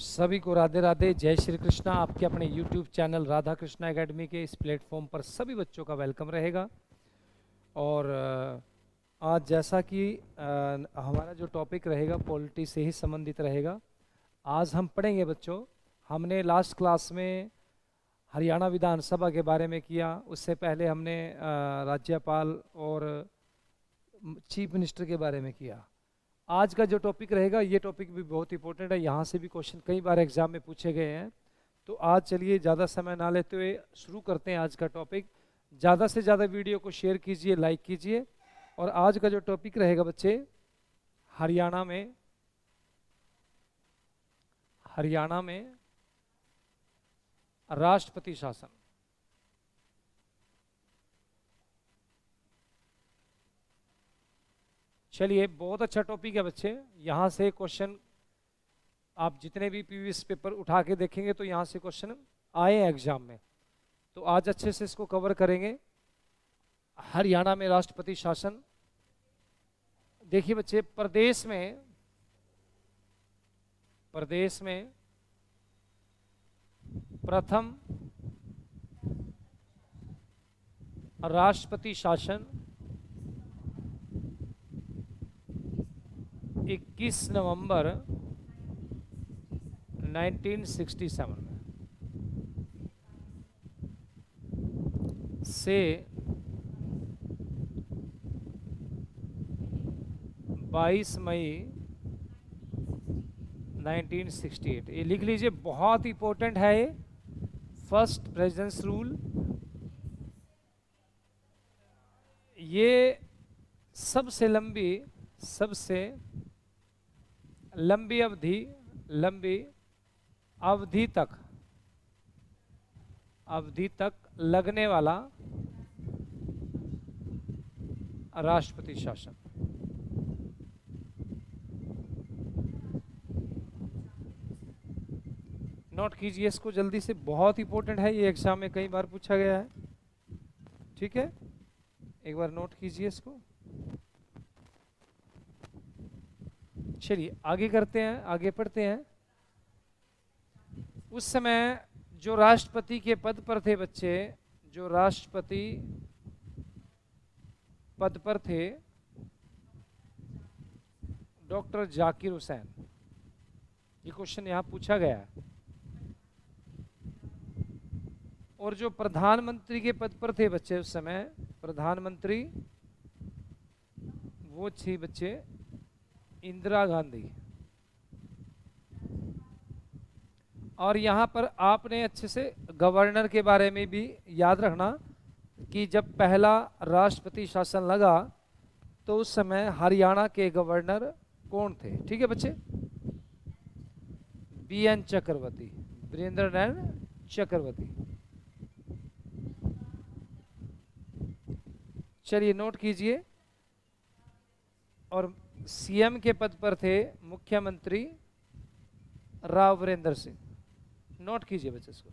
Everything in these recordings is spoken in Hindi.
सभी को राधे राधे, जय श्री कृष्णा। आपके अपने YouTube channel Radha Krishna academy के इस प्लेटफॉर्म पर सभी बच्चों का वेलकम रहेगा। और आज जैसा कि हमारा जो टॉपिक रहेगा पॉलिटी से ही संबंधित रहेगा। आज हम पढ़ेंगे बच्चों, हमने लास्ट क्लास में हरियाणा विधानसभा के बारे में किया। उससे पहले हमने राज्यपाल और चीफ मिनिस्टर के बारे में किया। आज का जो टॉपिक रहेगा ये टॉपिक भी बहुत इंपॉर्टेंट है, यहाँ से भी क्वेश्चन कई बार एग्जाम में पूछे गए हैं। तो आज चलिए ज़्यादा समय ना लेते हुए शुरू करते हैं आज का टॉपिक। ज़्यादा से ज़्यादा वीडियो को शेयर कीजिए, लाइक कीजिए। और आज का जो टॉपिक रहेगा बच्चे, हरियाणा में राष्ट्रपति शासन। चलिए, बहुत अच्छा टॉपिक है बच्चे। यहाँ से क्वेश्चन आप जितने भी प्रीवियस पेपर उठा के देखेंगे तो यहाँ से क्वेश्चन आए हैं एग्जाम में। तो आज अच्छे से इसको कवर करेंगे। हरियाणा में राष्ट्रपति शासन। देखिए बच्चे, प्रदेश में प्रथम राष्ट्रपति शासन 21 नवंबर 1967 में से 22 मई 1968, ये लिख लीजिए, बहुत इंपॉर्टेंट है ये। फर्स्ट प्रेसिडेंस रूल, ये सबसे लंबी अवधि तक लगने वाला राष्ट्रपति शासन। नोट कीजिए इसको जल्दी से, बहुत इंपॉर्टेंट है ये, एग्जाम में कई बार पूछा गया है। ठीक है, एक बार नोट कीजिए इसको। चलिए आगे करते हैं, आगे पढ़ते हैं। उस समय जो राष्ट्रपति के पद पर थे बच्चे, जो राष्ट्रपति पद पर थे, डॉक्टर जाकिर हुसैन। ये क्वेश्चन यहां पूछा गया है। और जो प्रधानमंत्री के पद पर थे बच्चे उस समय, प्रधानमंत्री वो थी बच्चे इंदिरा गांधी। और यहाँ पर आपने अच्छे से गवर्नर के बारे में भी याद रखना कि जब पहला राष्ट्रपति शासन लगा तो उस समय हरियाणा के गवर्नर कौन थे। ठीक है बच्चे, BN चक्रवर्ती, वीरेंद्र नारायण चक्रवर्ती। चलिए नोट कीजिए। और CM के पद पर थे मुख्यमंत्री राव वीरेंद्र सिंह। नोट कीजिए बच्चे इसको।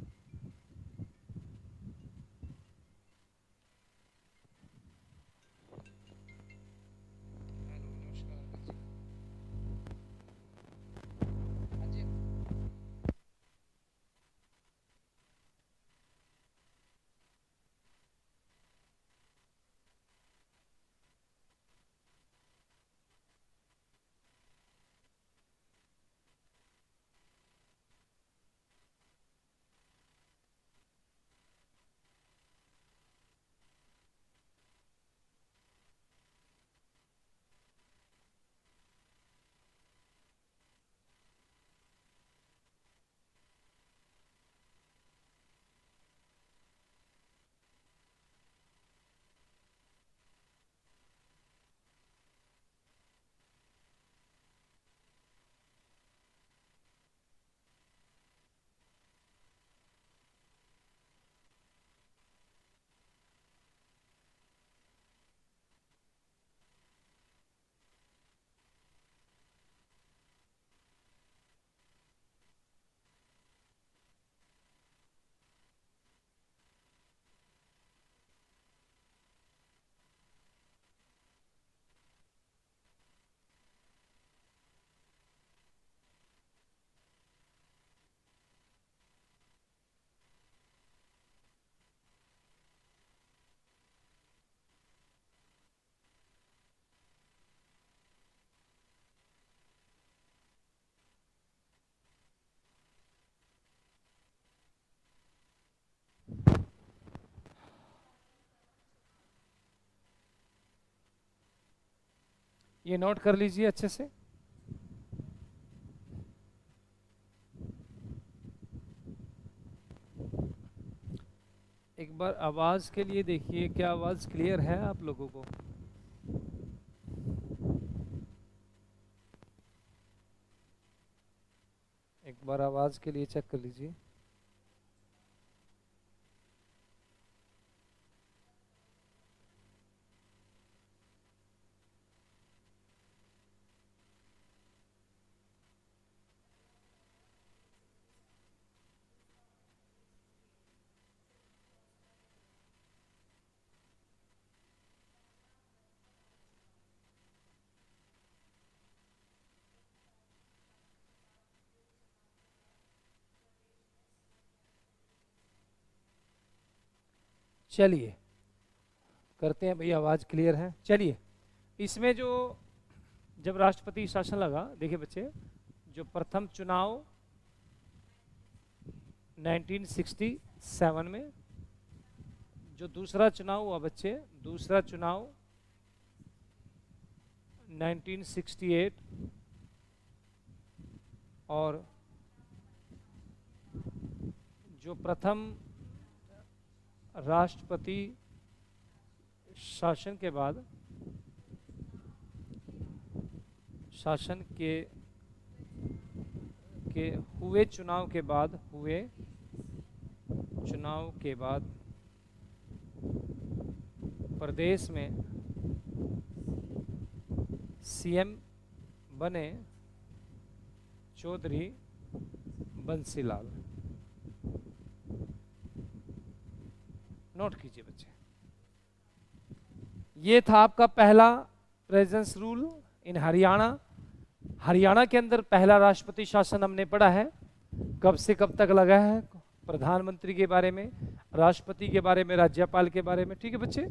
ये नोट कर लीजिए अच्छे से। एक बार आवाज के लिए देखिए, क्या आवाज क्लियर है आप लोगों को? एक बार आवाज के लिए चेक कर लीजिए। चलिए करते हैं भैया, आवाज क्लियर है। चलिए, इसमें जो जब राष्ट्रपति शासन लगा, देखिए बच्चे, जो प्रथम चुनाव 1967 में, जो दूसरा चुनाव हुआ बच्चे, दूसरा चुनाव 1968, और जो प्रथम राष्ट्रपति शासन के बाद, शासन के हुए चुनाव के बाद, हुए चुनाव के बाद प्रदेश में सीएम बने चौधरी बंसीलाल। नोट कीजिए बच्चे, ये था आपका पहला presence rule in Haryana. Haryana के अंदर पहला राष्ट्रपति शासन हमने पढ़ा है, कब से कब तक लगा है, प्रधानमंत्री के बारे में, राष्ट्रपति के बारे में, राज्यपाल के बारे में। ठीक है बच्चे,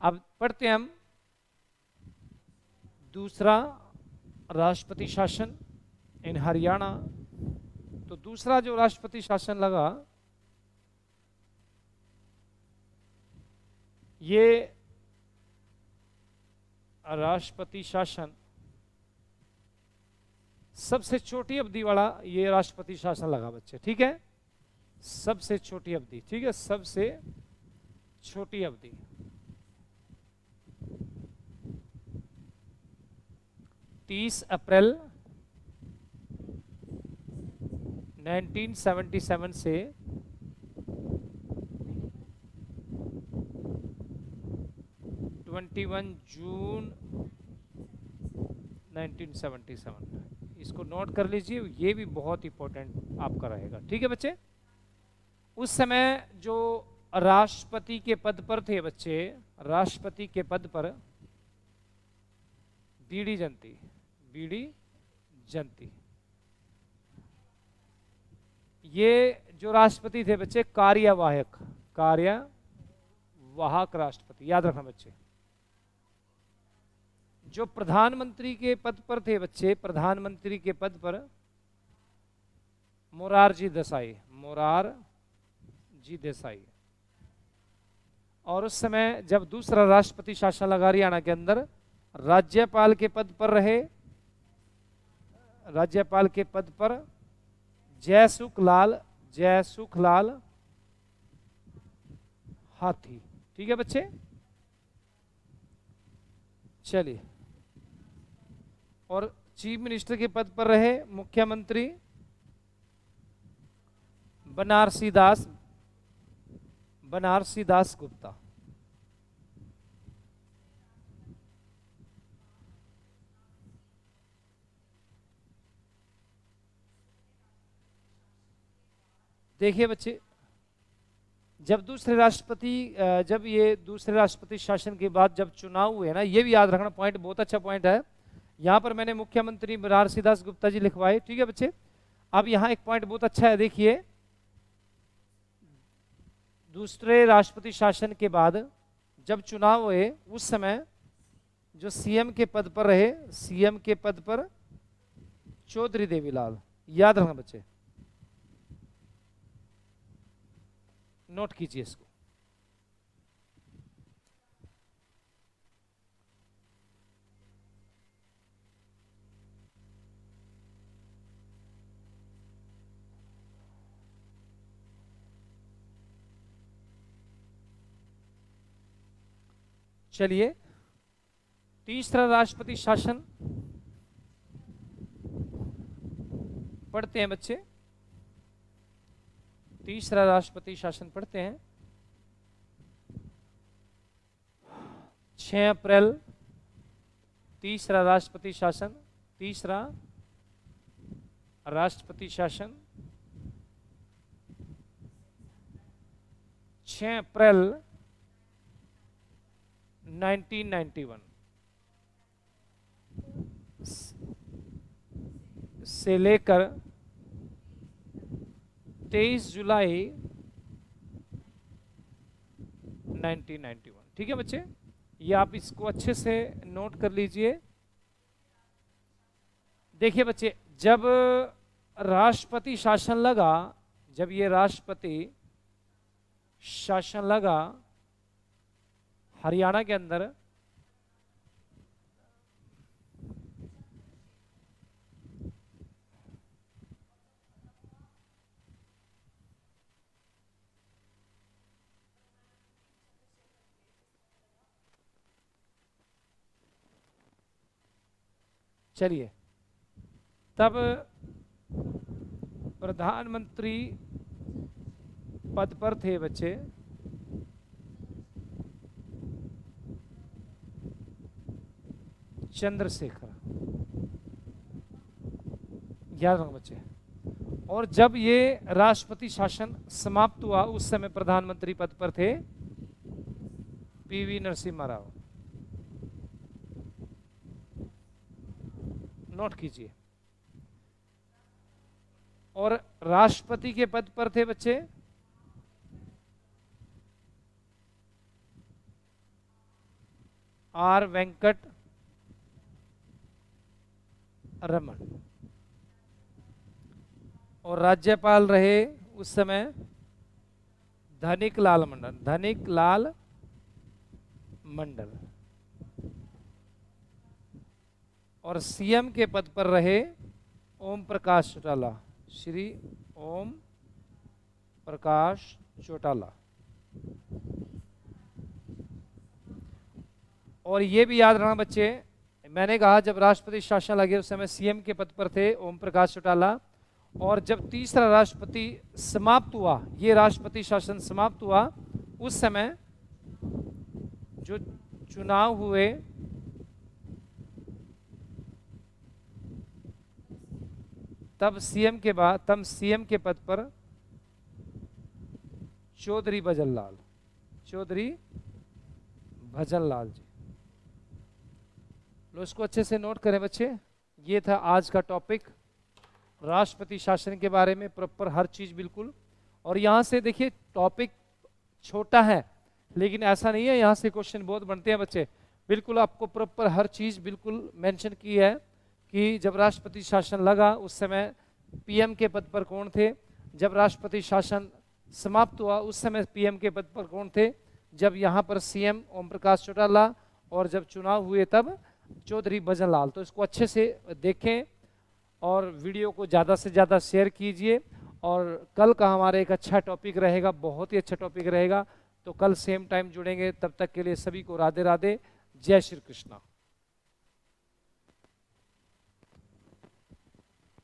अब पढ़ते हैं हम दूसरा राष्ट्रपति शासन इन हरियाणा। तो दूसरा जो राष्ट्रपति शासन लगा, ये राष्ट्रपति शासन सबसे छोटी अवधि वाला ये राष्ट्रपति शासन लगा बच्चे। ठीक है, सबसे छोटी अवधि। ठीक है, सबसे छोटी अवधि। तीस अप्रैल 1977 से 21 जून 1977। इसको नोट कर लीजिए, ये भी बहुत इंपॉर्टेंट आपका रहेगा। ठीक है बच्चे, उस समय जो राष्ट्रपति के पद पर थे बच्चे, राष्ट्रपति के पद पर बीडी जंती, बीडी जंती, ये जो राष्ट्रपति थे बच्चे, कार्यवाहक, कार्यवाहक राष्ट्रपति, याद रखना बच्चे। जो प्रधानमंत्री के पद पर थे बच्चे, प्रधानमंत्री के पद पर मोरारजी देसाई, मोरारजी देसाई। और उस समय जब दूसरा राष्ट्रपति शासन लगा हरियाणा के अंदर, राज्यपाल के पद पर रहे, राज्यपाल के पद पर जयसुखलाल, जयसुखलाल हाथी। ठीक है बच्चे, चलिए, और चीफ मिनिस्टर के पद पर रहे मुख्यमंत्री बनारसी दास, बनारसी दास गुप्ता। देखिए बच्चे, जब दूसरे राष्ट्रपति, जब ये दूसरे राष्ट्रपति शासन के बाद जब चुनाव हुए ना, ये भी याद रखना, पॉइंट बहुत अच्छा पॉइंट है। यहां पर मैंने मुख्यमंत्री बनारसी दास गुप्ता जी लिखवाए। ठीक है बच्चे, अब यहां एक पॉइंट बहुत अच्छा है, देखिए, दूसरे राष्ट्रपति शासन के बाद जब चुनाव हुए, उस समय जो सीएम के पद पर रहे, सीएम के पद पर चौधरी देवीलाल। याद रखना बच्चे, नोट कीजिए इसको। चलिए, तीसरा राष्ट्रपति शासन पढ़ते हैं बच्चे। तीसरा राष्ट्रपति शासन पढ़ते हैं। 6 अप्रैल तीसरा राष्ट्रपति शासन, तीसरा राष्ट्रपति शासन 6 अप्रैल 1991 से लेकर 23 जुलाई 1991। ठीक है बच्चे, ये आप इसको अच्छे से नोट कर लीजिए। देखिए बच्चे, जब राष्ट्रपति शासन लगा, जब ये राष्ट्रपति शासन लगा हरियाणा के अंदर, चलिए, तब प्रधानमंत्री पद पर थे बच्चे चंद्रशेखर, याद रखो बच्चे। और जब ये राष्ट्रपति शासन समाप्त हुआ, उस समय प्रधानमंत्री पद पर थे पीवी नरसिम्हा राव। नोट कीजिए। और राष्ट्रपति के पद पर थे बच्चे आर वेंकट रमन। और राज्यपाल रहे उस समय धनिक लाल मंडल, धनिक लाल मंडल। और सीएम के पद पर रहे ओम प्रकाश चौटाला, श्री ओम प्रकाश चौटाला। और ये भी याद रखना बच्चे, मैंने कहा जब राष्ट्रपति शासन लगे उस समय सीएम के पद पर थे ओम प्रकाश चौटाला। और जब तीसरा राष्ट्रपति समाप्त हुआ, ये राष्ट्रपति शासन समाप्त हुआ, उस समय जो चुनाव हुए तब सीएम के बाद, तब सीएम के पद पर चौधरी भजनलाल, चौधरी भजनलाल जी। लो, इसको अच्छे से नोट करें बच्चे। ये था आज का टॉपिक, राष्ट्रपति शासन के बारे में प्रॉपर हर चीज बिल्कुल। और यहाँ से देखिए टॉपिक छोटा है, लेकिन ऐसा नहीं है, यहाँ से क्वेश्चन बहुत बनते हैं बच्चे। बिल्कुल आपको प्रॉपर हर चीज बिल्कुल मेंशन की है कि जब राष्ट्रपति शासन लगा उस समय पीएम के पद पर कौन थे, जब राष्ट्रपति शासन समाप्त हुआ उस समय पीएम के पद पर कौन थे, जब यहाँ पर सीएम ओम प्रकाश चौटाला, और जब चुनाव हुए तब चौधरी भजनलाल। तो इसको अच्छे से देखें और वीडियो को ज़्यादा से ज़्यादा शेयर कीजिए। और कल का हमारा एक अच्छा टॉपिक रहेगा, बहुत ही अच्छा टॉपिक रहेगा। तो कल सेम टाइम जुड़ेंगे, तब तक के लिए सभी को राधे राधे, जय श्री कृष्णा।